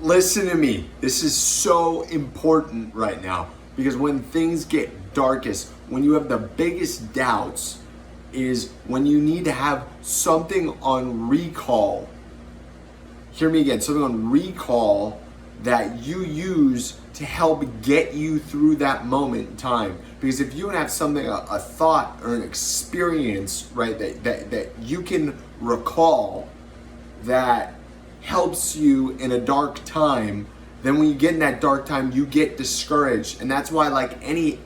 Listen to me. This is so important right now because when things get darkest, when you have the biggest doubts, is when you need to have something on recall. Hear me again, something on recall that you use to help get you through that moment in time. Because if you have something, a thought or an experience, right, that you can recall that helps you in a dark time, then when you get in that dark time, you get discouraged. And that's why like any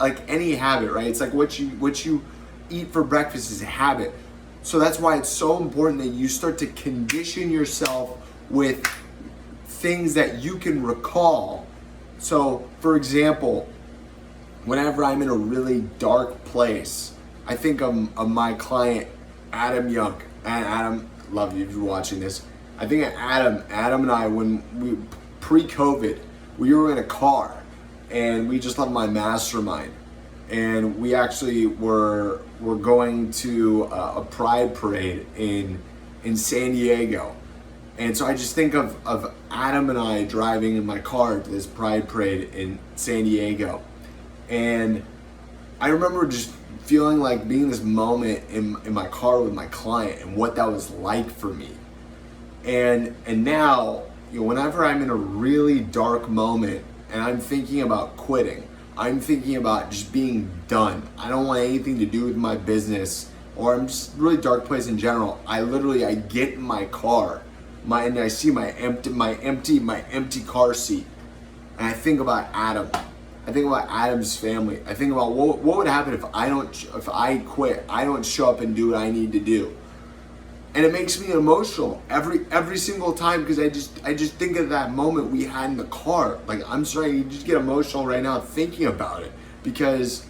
habit, right? It's like what you eat for breakfast is a habit. So that's why it's so important that you start to condition yourself with things that you can recall. So for example, whenever I'm in a really dark place, I think of my client, Adam Young. And Adam, love you if you're watching this. I think Adam and I, when we, pre-COVID, we were in a car and we just left my mastermind. And we actually were going to a pride parade in San Diego. And so I just think of Adam and I driving in my car to this pride parade in San Diego. And I remember just feeling like being in this moment in my car with my client and what that was like for me. And now, whenever I'm in a really dark moment and I'm thinking about quitting, I'm thinking about just being done. I don't want anything to do with my business, or I'm just really dark place in general. I get in my car, and I see my empty car seat, and I think about Adam. I think about Adam's family. I think about what would happen if I quit. I don't show up and do what I need to do. And it makes me emotional every single time because I just think of that moment we had in the car. Like, I'm sorry, you just get emotional right now thinking about it because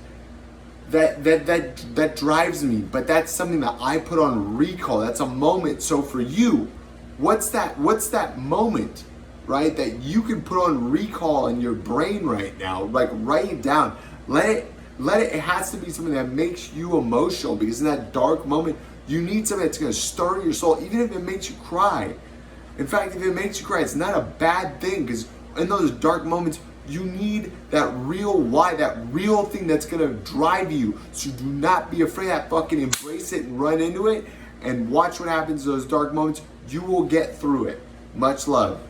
that drives me. But that's something that I put on recall. That's a moment. So for you, what's that moment, right, that you can put on recall in your brain right now? Like, write it down. It has to be something that makes you emotional, because in that dark moment, you need something that's going to stir your soul, even if it makes you cry. In fact, if it makes you cry, it's not a bad thing, because in those dark moments, you need that real why, that real thing that's going to drive you. So do not be afraid of that. Fucking embrace it and run into it and watch what happens in those dark moments. You will get through it. Much love.